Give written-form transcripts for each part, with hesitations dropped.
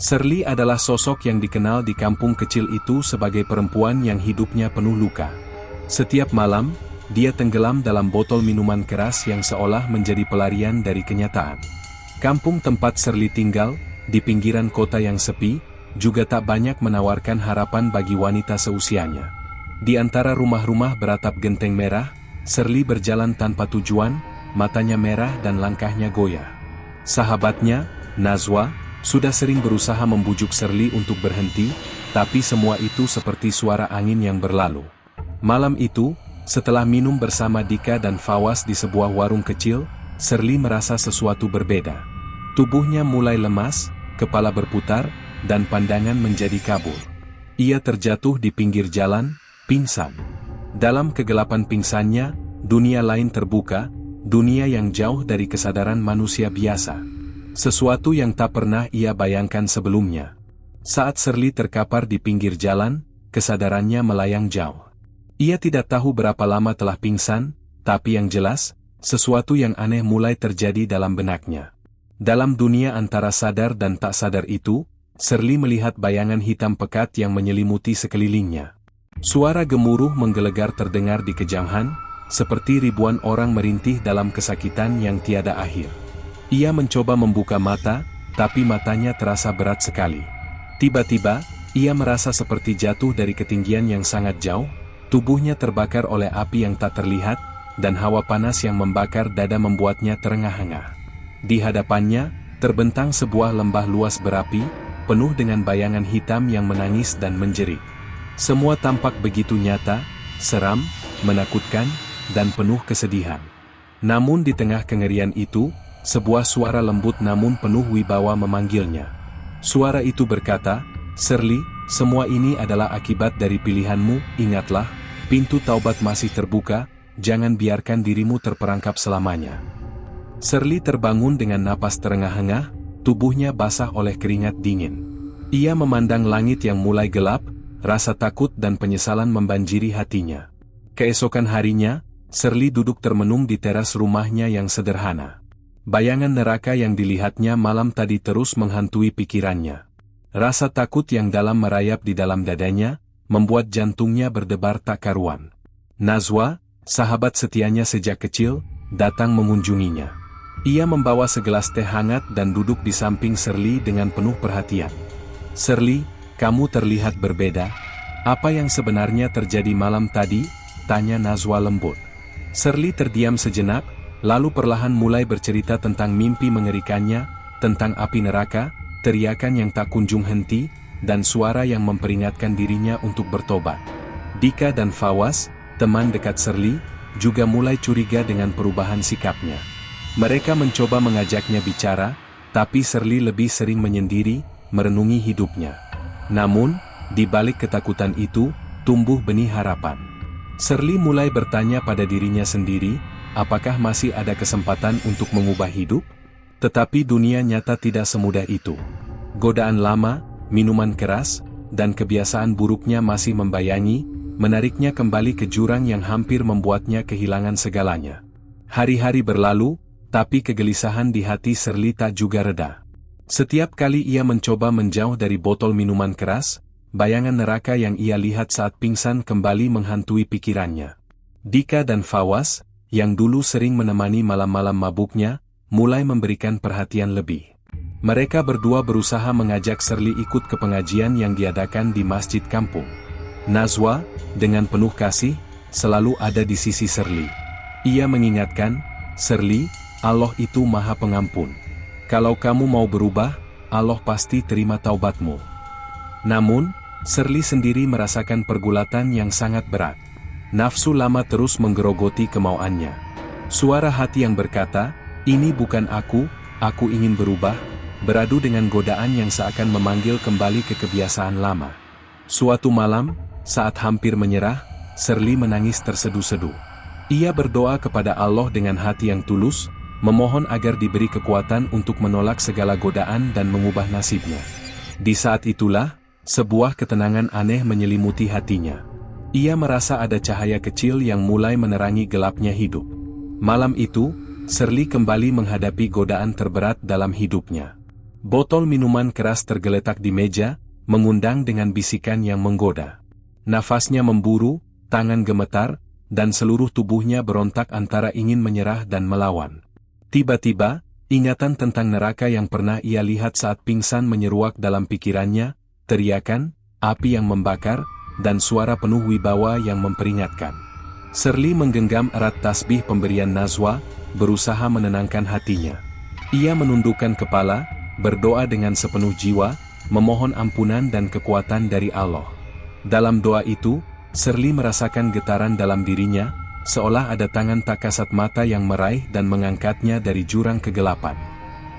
Shirley adalah sosok yang dikenal di kampung kecil itu sebagai perempuan yang hidupnya penuh luka. Setiap malam, dia tenggelam dalam botol minuman keras yang seolah menjadi pelarian dari kenyataan. Kampung tempat Shirley tinggal, di pinggiran kota yang sepi, juga tak banyak menawarkan harapan bagi wanita seusianya. Di antara rumah-rumah beratap genteng merah, Shirley berjalan tanpa tujuan, matanya merah dan langkahnya goyah. Sahabatnya, Najwa, sudah sering berusaha membujuk Shirley untuk berhenti, tapi semua itu seperti suara angin yang berlalu. Malam itu, setelah minum bersama Dika dan Fawaz di sebuah warung kecil, Shirley merasa sesuatu berbeda. Tubuhnya mulai lemas, kepala berputar, dan pandangan menjadi kabur. Ia terjatuh di pinggir jalan, pingsan. Dalam kegelapan pingsannya, dunia lain terbuka, dunia yang jauh dari kesadaran manusia biasa. Sesuatu yang tak pernah ia bayangkan sebelumnya. Saat Shirley terkapar di pinggir jalan, kesadarannya melayang jauh. Ia tidak tahu berapa lama telah pingsan, tapi yang jelas, sesuatu yang aneh mulai terjadi dalam benaknya. Dalam dunia antara sadar dan tak sadar itu, Shirley melihat bayangan hitam pekat yang menyelimuti sekelilingnya. Suara gemuruh menggelegar terdengar di kejauhan, seperti ribuan orang merintih dalam kesakitan yang tiada akhir. Ia mencoba membuka mata, tapi matanya terasa berat sekali. Tiba-tiba, ia merasa seperti jatuh dari ketinggian yang sangat jauh, tubuhnya terbakar oleh api yang tak terlihat, dan hawa panas yang membakar dada membuatnya terengah-engah. Di hadapannya, terbentang sebuah lembah luas berapi, penuh dengan bayangan hitam yang menangis dan menjerit. Semua tampak begitu nyata, seram, menakutkan, dan penuh kesedihan. Namun di tengah kengerian itu, sebuah suara lembut namun penuh wibawa memanggilnya. Suara itu berkata, "Shirley, semua ini adalah akibat dari pilihanmu, ingatlah, pintu taubat masih terbuka, jangan biarkan dirimu terperangkap selamanya." Shirley terbangun dengan napas terengah-engah, tubuhnya basah oleh keringat dingin. Ia memandang langit yang mulai gelap, rasa takut dan penyesalan membanjiri hatinya. Keesokan harinya, Shirley duduk termenung di teras rumahnya yang sederhana. Bayangan neraka yang dilihatnya malam tadi terus menghantui pikirannya. Rasa takut yang dalam merayap di dalam dadanya, membuat jantungnya berdebar tak karuan. Najwa, sahabat setianya sejak kecil, datang mengunjunginya. Ia membawa segelas teh hangat dan duduk di samping Shirley dengan penuh perhatian. "Shirley, kamu terlihat berbeda. Apa yang sebenarnya terjadi malam tadi?" tanya Najwa lembut. Shirley terdiam sejenak, lalu perlahan mulai bercerita tentang mimpi mengerikannya, tentang api neraka, teriakan yang tak kunjung henti, dan suara yang memperingatkan dirinya untuk bertobat. Dika dan Fawaz, teman dekat Shirley, juga mulai curiga dengan perubahan sikapnya. Mereka mencoba mengajaknya bicara, tapi Shirley lebih sering menyendiri, merenungi hidupnya. Namun, di balik ketakutan itu, tumbuh benih harapan. Shirley mulai bertanya pada dirinya sendiri, apakah masih ada kesempatan untuk mengubah hidup? Tetapi dunia nyata tidak semudah itu. Godaan lama, minuman keras, dan kebiasaan buruknya masih membayangi, menariknya kembali ke jurang yang hampir membuatnya kehilangan segalanya. Hari-hari berlalu, tapi kegelisahan di hati Shirley tak juga reda. Setiap kali ia mencoba menjauh dari botol minuman keras, bayangan neraka yang ia lihat saat pingsan kembali menghantui pikirannya. Dika dan Fawaz, yang dulu sering menemani malam-malam mabuknya, mulai memberikan perhatian lebih. Mereka berdua berusaha mengajak Shirley ikut ke pengajian yang diadakan di masjid kampung. Najwa, dengan penuh kasih, selalu ada di sisi Shirley. Ia mengingatkan, "Shirley, Allah itu Maha Pengampun. Kalau kamu mau berubah, Allah pasti terima taubatmu." Namun, Shirley sendiri merasakan pergulatan yang sangat berat. Nafsu lama terus menggerogoti kemauannya. Suara hati yang berkata, "Ini bukan aku ingin berubah," beradu dengan godaan yang seakan memanggil kembali ke kebiasaan lama. Suatu malam, saat hampir menyerah, Shirley menangis terseduh-seduh. Ia berdoa kepada Allah dengan hati yang tulus, memohon agar diberi kekuatan untuk menolak segala godaan dan mengubah nasibnya. Di saat itulah, sebuah ketenangan aneh menyelimuti hatinya. Ia merasa ada cahaya kecil yang mulai menerangi gelapnya hidup. Malam itu, Shirley kembali menghadapi godaan terberat dalam hidupnya. Botol minuman keras tergeletak di meja, mengundang dengan bisikan yang menggoda. Nafasnya memburu, tangan gemetar, dan seluruh tubuhnya berontak antara ingin menyerah dan melawan. Tiba-tiba, ingatan tentang neraka yang pernah ia lihat saat pingsan menyeruak dalam pikirannya, teriakan, api yang membakar, dan suara penuh wibawa yang memperingatkan. Shirley menggenggam erat tasbih pemberian Najwa, berusaha menenangkan hatinya. Ia menundukkan kepala, berdoa dengan sepenuh jiwa, memohon ampunan dan kekuatan dari Allah. Dalam doa itu, Shirley merasakan getaran dalam dirinya, seolah ada tangan tak kasat mata yang meraih dan mengangkatnya dari jurang kegelapan.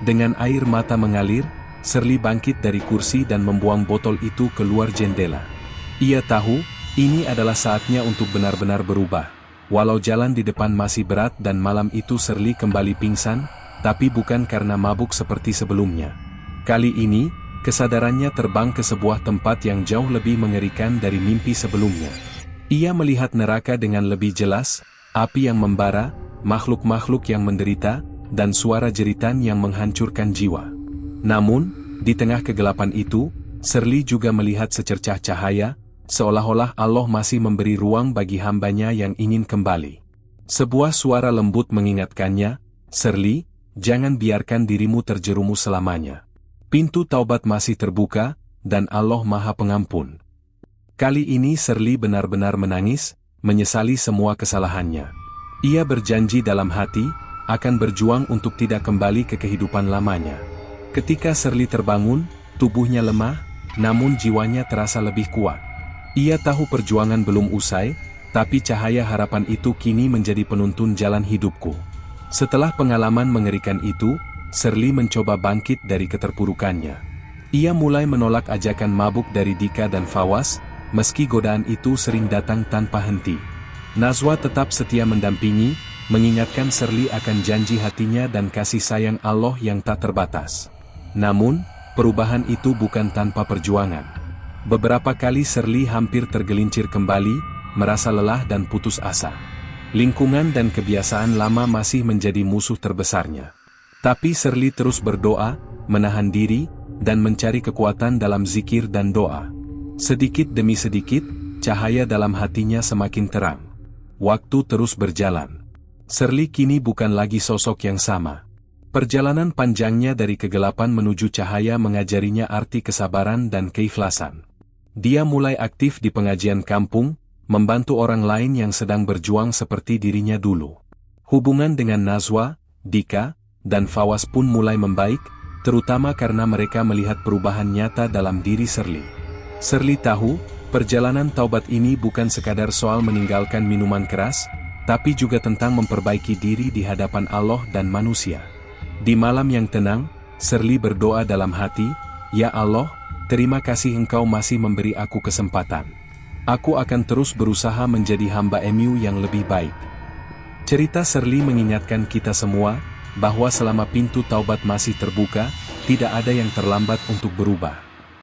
Dengan air mata mengalir, Shirley bangkit dari kursi dan membuang botol itu keluar jendela. Ia tahu, ini adalah saatnya untuk benar-benar berubah. Walau jalan di depan masih berat dan malam itu Shirley kembali pingsan, tapi bukan karena mabuk seperti sebelumnya. Kali ini, kesadarannya terbang ke sebuah tempat yang jauh lebih mengerikan dari mimpi sebelumnya. Ia melihat neraka dengan lebih jelas, api yang membara, makhluk-makhluk yang menderita, dan suara jeritan yang menghancurkan jiwa. Namun, di tengah kegelapan itu, Shirley juga melihat secercah cahaya, seolah-olah Allah masih memberi ruang bagi hambanya yang ingin kembali. Sebuah suara lembut mengingatkannya, "Shirley, jangan biarkan dirimu terjerumus selamanya. Pintu taubat masih terbuka, dan Allah Maha Pengampun." Kali ini Shirley benar-benar menangis, menyesali semua kesalahannya. Ia berjanji dalam hati, akan berjuang untuk tidak kembali ke kehidupan lamanya. Ketika Shirley terbangun, tubuhnya lemah, namun jiwanya terasa lebih kuat. Ia tahu perjuangan belum usai, tapi cahaya harapan itu kini menjadi penuntun jalan hidupku. Setelah pengalaman mengerikan itu, Shirley mencoba bangkit dari keterpurukannya. Ia mulai menolak ajakan mabuk dari Dika dan Fawaz, meski godaan itu sering datang tanpa henti. Najwa tetap setia mendampingi, mengingatkan Shirley akan janji hatinya dan kasih sayang Allah yang tak terbatas. Namun, perubahan itu bukan tanpa perjuangan. Beberapa kali Shirley hampir tergelincir kembali, merasa lelah dan putus asa. Lingkungan dan kebiasaan lama masih menjadi musuh terbesarnya. Tapi Shirley terus berdoa, menahan diri, dan mencari kekuatan dalam zikir dan doa. Sedikit demi sedikit, cahaya dalam hatinya semakin terang. Waktu terus berjalan. Shirley kini bukan lagi sosok yang sama. Perjalanan panjangnya dari kegelapan menuju cahaya mengajarinya arti kesabaran dan keikhlasan. Dia mulai aktif di pengajian kampung, membantu orang lain yang sedang berjuang seperti dirinya dulu. Hubungan dengan Najwa, Dika, dan Fawaz pun mulai membaik, terutama karena mereka melihat perubahan nyata dalam diri Shirley. Shirley tahu, perjalanan taubat ini bukan sekadar soal meninggalkan minuman keras, tapi juga tentang memperbaiki diri di hadapan Allah dan manusia. Di malam yang tenang, Shirley berdoa dalam hati, "Ya Allah, terima kasih Engkau masih memberi aku kesempatan. Aku akan terus berusaha menjadi hamba-Mu yang lebih baik." Cerita Shirley mengingatkan kita semua, bahwa selama pintu taubat masih terbuka, tidak ada yang terlambat untuk berubah.